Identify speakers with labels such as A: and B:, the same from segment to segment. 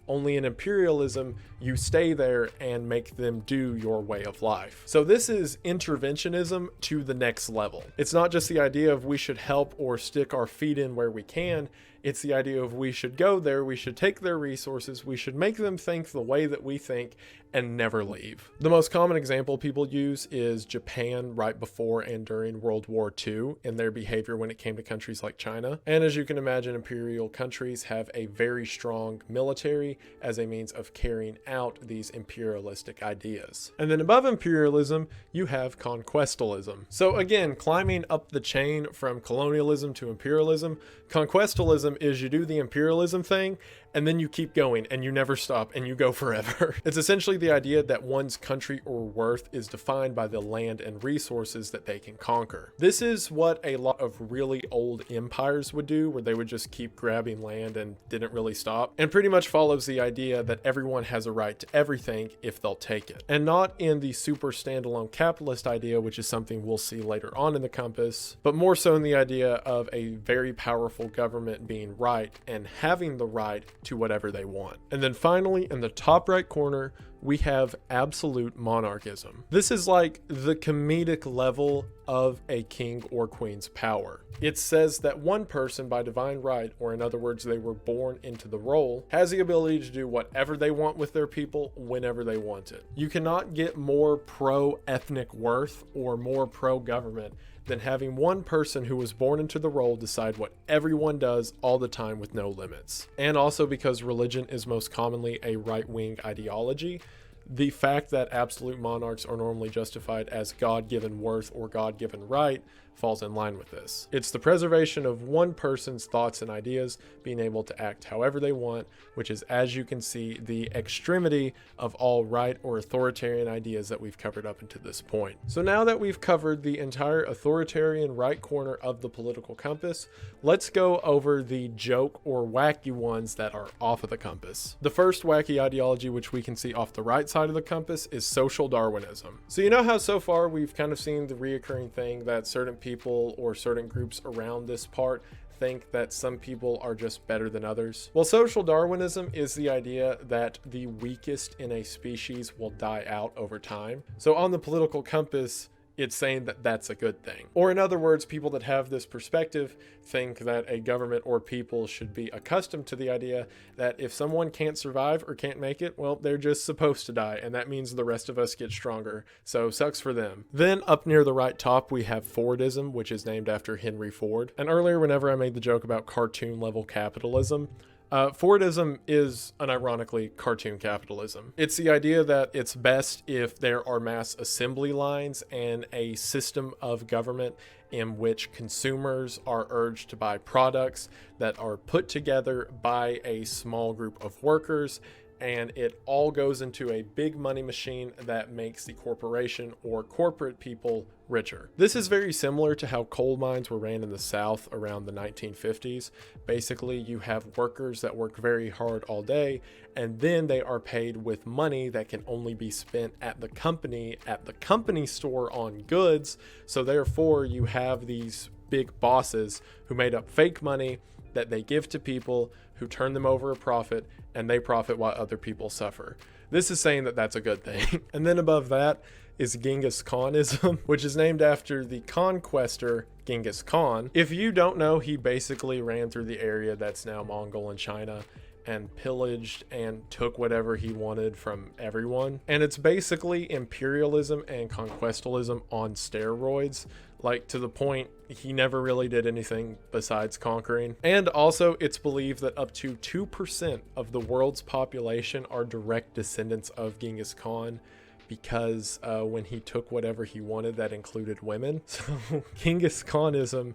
A: Only in imperialism, you stay there and make them do your way of life. So this is interventionism to the next level. It's not just the idea of we should help or stick our feet in where we can. It's the idea of we should go there, we should take their resources, we should make them think the way that we think and never leave. The most common example people use is Japan right before and during World War II in their behavior when it came to countries like China. And as you can imagine, imperial countries have a very strong military as a means of carrying out these imperialistic ideas. And then above imperialism, you have conquestalism. So again, climbing up the chain from colonialism to imperialism, conquestalism is you do the imperialism thing and then you keep going and you never stop and you go forever. It's essentially the idea that one's country or worth is defined by the land and resources that they can conquer. This is what a lot of really old empires would do, where they would just keep grabbing land and didn't really stop, and pretty much follows the idea that everyone has a right to everything if they'll take it. And not in the super standalone capitalist idea, which is something we'll see later on in the compass, but more so in the idea of a very powerful government being right and having the right to whatever they want. And then finally, in the top right corner, we have absolute monarchism. This is like the comedic level of a king or queen's power. It says that one person by divine right, or in other words, they were born into the role, has the ability to do whatever they want with their people whenever they want it. You cannot get more pro-ethnic worth or more pro-government than having one person who was born into the role decide what everyone does all the time with no limits. And also because religion is most commonly a right-wing ideology, the fact that absolute monarchs are normally justified as God-given worth or God-given right falls in line with this. It's the preservation of one person's thoughts and ideas being able to act however they want, which is, as you can see, the extremity of all right or authoritarian ideas that we've covered up until this point. So now that we've covered the entire authoritarian right corner of the political compass, let's go over the joke or wacky ones that are off of the compass. The first wacky ideology, which we can see off the right side of the compass, is social Darwinism. So you know how so far we've kind of seen the reoccurring thing that certain people or certain groups around this part think that some people are just better than others? Well, social Darwinism is the idea that the weakest in a species will die out over time. So on the political compass, it's saying that that's a good thing. Or in other words, people that have this perspective think that a government or people should be accustomed to the idea that if someone can't survive or can't make it, well, they're just supposed to die, and that means the rest of us get stronger. So sucks for them. Then up near the right top, we have Fordism, which is named after Henry Ford. And earlier, whenever I made the joke about cartoon level capitalism, Fordism is unironically cartoon capitalism. It's the idea that it's best if there are mass assembly lines and a system of government in which consumers are urged to buy products that are put together by a small group of workers, and it all goes into a big money machine that makes the corporation or corporate people richer. This is very similar to how coal mines were ran in the South around the 1950s. Basically, you have workers that work very hard all day, and then they are paid with money that can only be spent at the company store on goods. So therefore, you have these big bosses who made up fake money that they give to people who turn them over a profit, and they profit while other people suffer. This is saying that that's a good thing. And then above that is Genghis Khanism, which is named after the conquestor Genghis Khan. If you don't know, he basically ran through the area that's now Mongol and China and pillaged and took whatever he wanted from everyone. And it's basically imperialism and conquestalism on steroids, like to the point he never really did anything besides conquering. And also it's believed that up to 2% of the world's population are direct descendants of Genghis Khan, because when he took whatever he wanted, that included women. So Genghis Khanism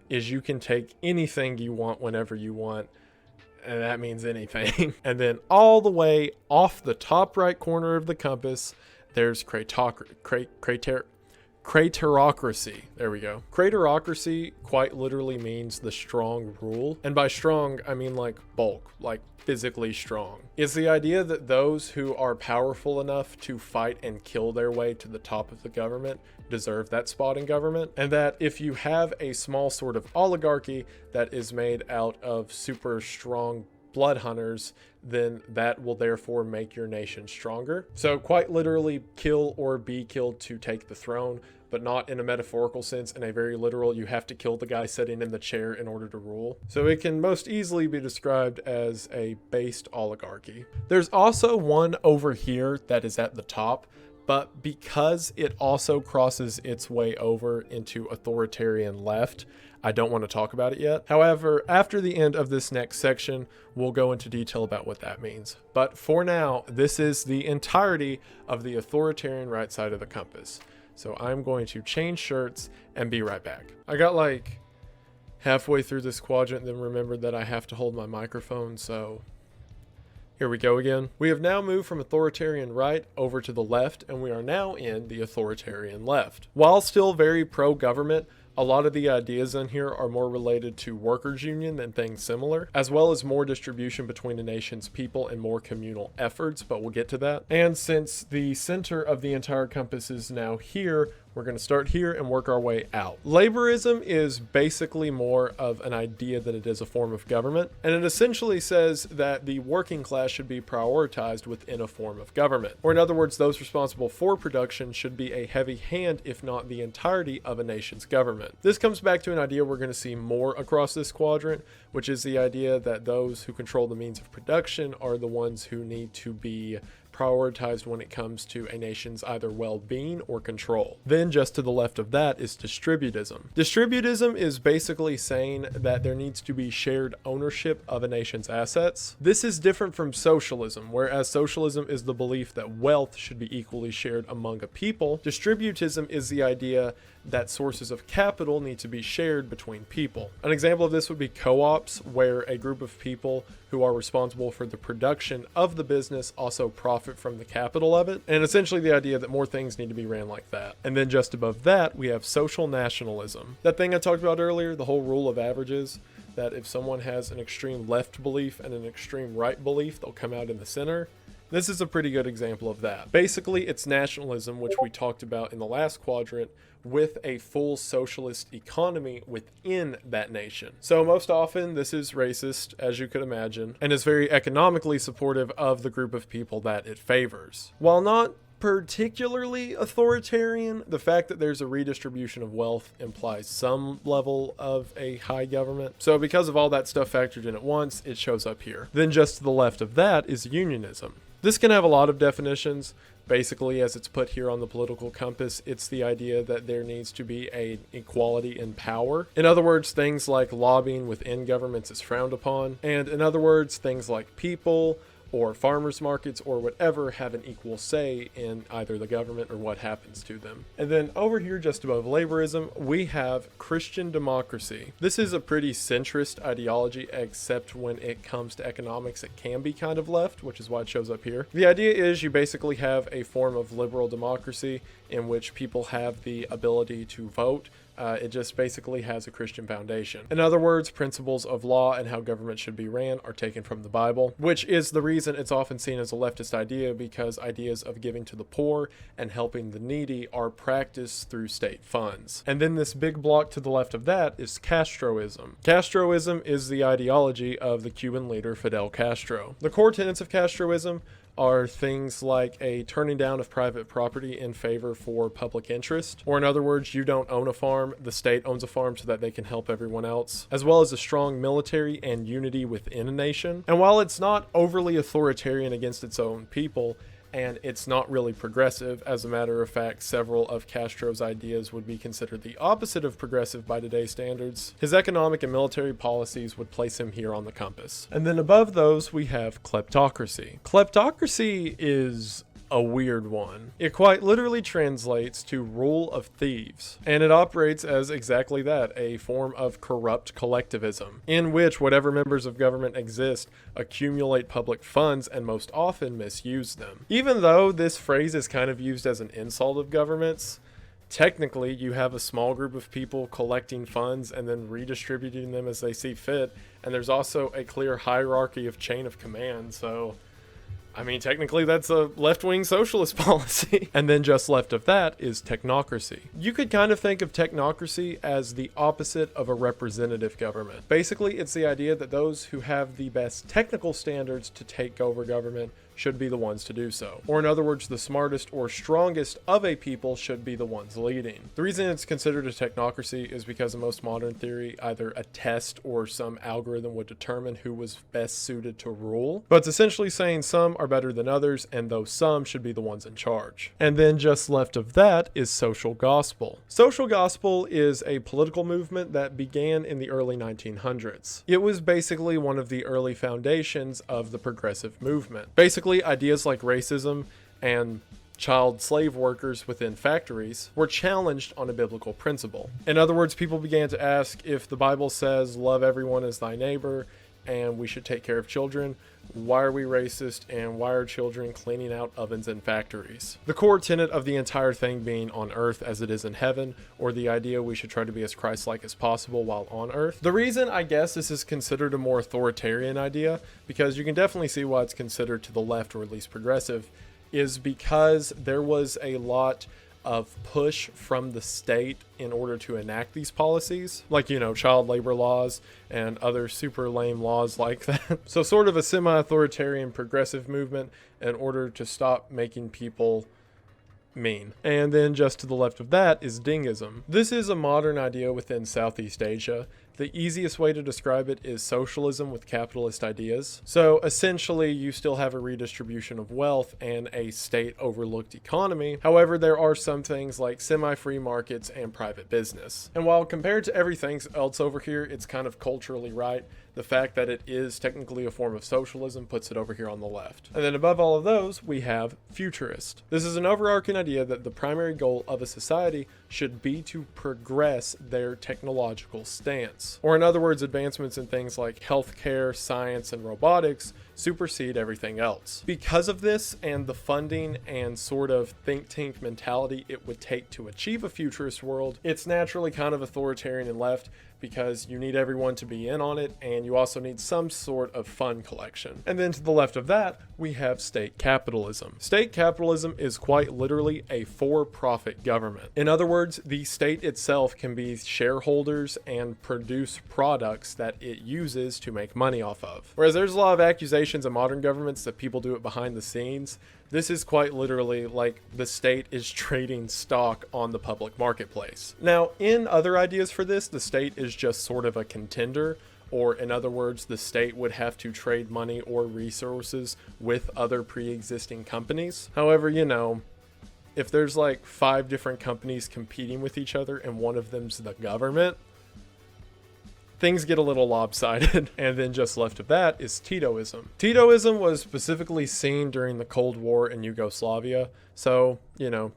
A: is you can take anything you want whenever you want, and that means anything. And then all the way off the top right corner of the compass, there's Craterocracy. There we go. Craterocracy quite literally means the strong rule. And by strong, I mean like bulk, like physically strong. It's the idea that those who are powerful enough to fight and kill their way to the top of the government deserve that spot in government. And that if you have a small sort of oligarchy that is made out of super strong blood hunters, then that will therefore make your nation stronger. So quite literally, kill or be killed to take the throne, but not in a metaphorical sense. In a very literal, you have to kill the guy sitting in the chair in order to rule. So it can most easily be described as a based oligarchy. There's also one over here that is at the top, but because it also crosses its way over into authoritarian left, I don't want to talk about it yet. However, after the end of this next section, we'll go into detail about what that means. But for now, this is the entirety of the authoritarian right side of the compass. So I'm going to change shirts and be right back. I got like halfway through this quadrant, then remembered that I have to hold my microphone, so here we go again. We have now moved from authoritarian right over to the left, and we are now in the authoritarian left. While still very pro-government, a lot of the ideas in here are more related to workers' union than things similar, as well as more distribution between the nation's people and more communal efforts, but we'll get to that. And since the center of the entire compass is now here, we're going to start here and work our way out. Laborism is basically more of an idea than it is a form of government, and it essentially says that the working class should be prioritized within a form of government. Or in other words, those responsible for production should be a heavy hand, if not the entirety of a nation's government. This comes back to an idea we're going to see more across this quadrant, which is the idea that those who control the means of production are the ones who need to be prioritized when it comes to a nation's either well-being or control. Then just to the left of that is distributism. Distributism is basically saying that there needs to be shared ownership of a nation's assets. This is different from socialism, whereas socialism is the belief that wealth should be equally shared among a people. Distributism is the idea that sources of capital need to be shared between people. An example of this would be co-ops, where a group of people who are responsible for the production of the business also profit from the capital of it. And essentially the idea that more things need to be ran like that. And then just above that, we have social nationalism. That thing I talked about earlier, the whole rule of averages, that if someone has an extreme left belief and an extreme right belief, they'll come out in the center. This is a pretty good example of that. Basically, it's nationalism, which we talked about in the last quadrant, with a full socialist economy within that nation. So most often this is racist, as you could imagine, and is very economically supportive of the group of people that it favors. While not particularly authoritarian, the fact that there's a redistribution of wealth implies some level of a high government. So because of all that stuff factored in at once, it shows up here. Then just to the left of that is unionism. This can have a lot of definitions. Basically, as it's put here on the political compass, it's the idea that there needs to be an equality in power. In other words, things like lobbying within governments is frowned upon. And in other words, things like people or farmers markets or whatever have an equal say in either the government or what happens to them. And then over here just above laborism, we have Christian democracy. This is a pretty centrist ideology, except when it comes to economics it can be kind of left, which is why it shows up here. The idea is you basically have a form of liberal democracy in which people have the ability to vote. It just basically has a Christian foundation. In other words, principles of law and how government should be ran are taken from the Bible, which is the reason it's often seen as a leftist idea, because ideas of giving to the poor and helping the needy are practiced through state funds. And then this big block to the left of that is Castroism. Castroism is the ideology of the Cuban leader Fidel Castro. The core tenets of Castroism are things like a turning down of private property in favor for public interest, or in other words, you don't own a farm, the state owns a farm so that they can help everyone else, as well as a strong military and unity within a nation. And while it's not overly authoritarian against its own people, and it's not really progressive, as a matter of fact, several of Castro's ideas would be considered the opposite of progressive by today's standards, his economic and military policies would place him here on the compass. And then above those, we have kleptocracy. Kleptocracy is a weird one. It quite literally translates to rule of thieves, and it operates as exactly that, a form of corrupt collectivism, in which whatever members of government exist accumulate public funds and most often misuse them. Even though this phrase is kind of used as an insult of governments, technically you have a small group of people collecting funds and then redistributing them as they see fit, and there's also a clear hierarchy of chain of command, so I mean, technically that's a left-wing socialist policy. And then just left of that is technocracy. You could kind of think of technocracy as the opposite of a representative government. Basically, it's the idea that those who have the best technical standards to take over government should be the ones to do so. Or in other words, the smartest or strongest of a people should be the ones leading. The reason it's considered a technocracy is because in most modern theory, either a test or some algorithm would determine who was best suited to rule. But it's essentially saying some are better than others, and those some should be the ones in charge. And then just left of that is social gospel. Social gospel is a political movement that began in the early 1900s. It was basically one of the early foundations of the progressive movement. Basically, ideas like racism and child slave workers within factories were challenged on a biblical principle. In other words, people began to ask, if the Bible says love everyone as thy neighbor and we should take care of children, why are we racist and why are children cleaning out ovens in factories? The core tenet of the entire thing being on earth as it is in heaven, or the idea we should try to be as Christ-like as possible while on earth. The reason I guess this is considered a more authoritarian idea, because you can definitely see why it's considered to the left or at least progressive, is because there was a lot of push from the state in order to enact these policies, like, child labor laws and other super lame laws like that. So sort of a semi-authoritarian progressive movement in order to stop making people mean. And then just to the left of that is dingism. This is a modern idea within Southeast Asia. The easiest way to describe it is socialism with capitalist ideas. So essentially, you still have a redistribution of wealth and a state-overlooked economy. However, there are some things like semi-free markets and private business. And while compared to everything else over here, it's kind of culturally right, the fact that it is technically a form of socialism puts it over here on the left. And then above all of those, we have futurist. This is an overarching idea that the primary goal of a society should be to progress their technological stance. Or in other words, advancements in things like healthcare, science, and robotics supersede everything else. Because of this and the funding and sort of think tank mentality it would take to achieve a futurist world, it's naturally kind of authoritarian and left, because you need everyone to be in on it, and you also need some sort of fund collection. And then to the left of that, we have state capitalism. State capitalism is quite literally a for-profit government. In other words, the state itself can be shareholders and produce products that it uses to make money off of. Whereas there's a lot of accusations in modern governments that people do it behind the scenes. This is quite literally like the state is trading stock on the public marketplace. Now, in other ideas for this, the state is just sort of a contender, or in other words, the state would have to trade money or resources with other pre-existing companies. However, if there's like 5 different companies competing with each other and one of them's the government, things get a little lopsided. And then just left of that is Titoism. Titoism was specifically seen during the Cold War in Yugoslavia, so,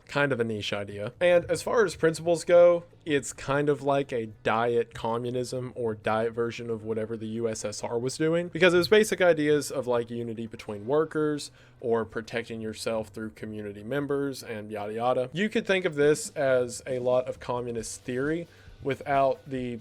A: kind of a niche idea. And as far as principles go, it's kind of like a diet communism or diet version of whatever the USSR was doing, because it was basic ideas of like unity between workers or protecting yourself through community members and yada yada. You could think of this as a lot of communist theory without the,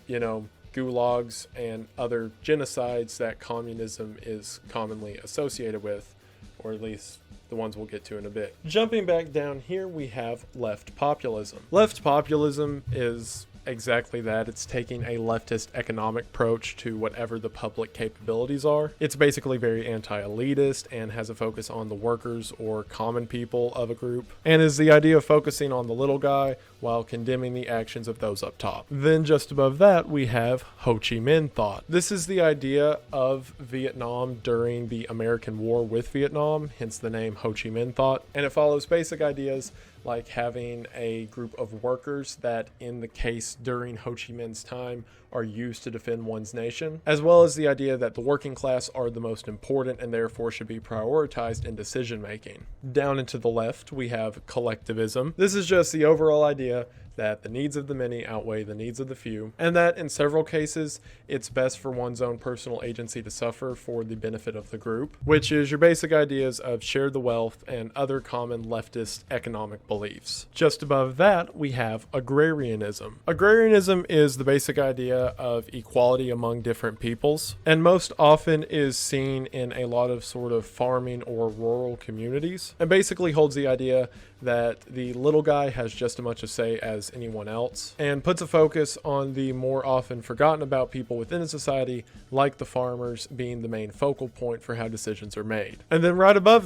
A: gulags and other genocides that communism is commonly associated with, or at least the ones we'll get to in a bit. Jumping back down here, we have left populism. Left populism is exactly that. It's taking a leftist economic approach to whatever the public capabilities are. It's basically very anti-elitist and has a focus on the workers or common people of a group, and is the idea of focusing on the little guy while condemning the actions of those up top. Then just above that, we have Ho Chi Minh thought. This is the idea of Vietnam during the American War with Vietnam, hence the name Ho Chi Minh thought, and it follows basic ideas like having a group of workers that, in the case during Ho Chi Minh's time, are used to defend one's nation, as well as the idea that the working class are the most important and therefore should be prioritized in decision making. Down and to the left, we have collectivism. This is just the overall idea that the needs of the many outweigh the needs of the few, and that in several cases, it's best for one's own personal agency to suffer for the benefit of the group, which is your basic ideas of share the wealth and other common leftist economic beliefs. beliefs. Just above that, we have agrarianism. Agrarianism is the basic idea of equality among different peoples, and most often is seen in a lot of sort of farming or rural communities, and basically holds the idea that the little guy has just as much a say as anyone else, and puts a focus on the more often forgotten about people within a society, like the farmers, being the main focal point for how decisions are made. And then right above that,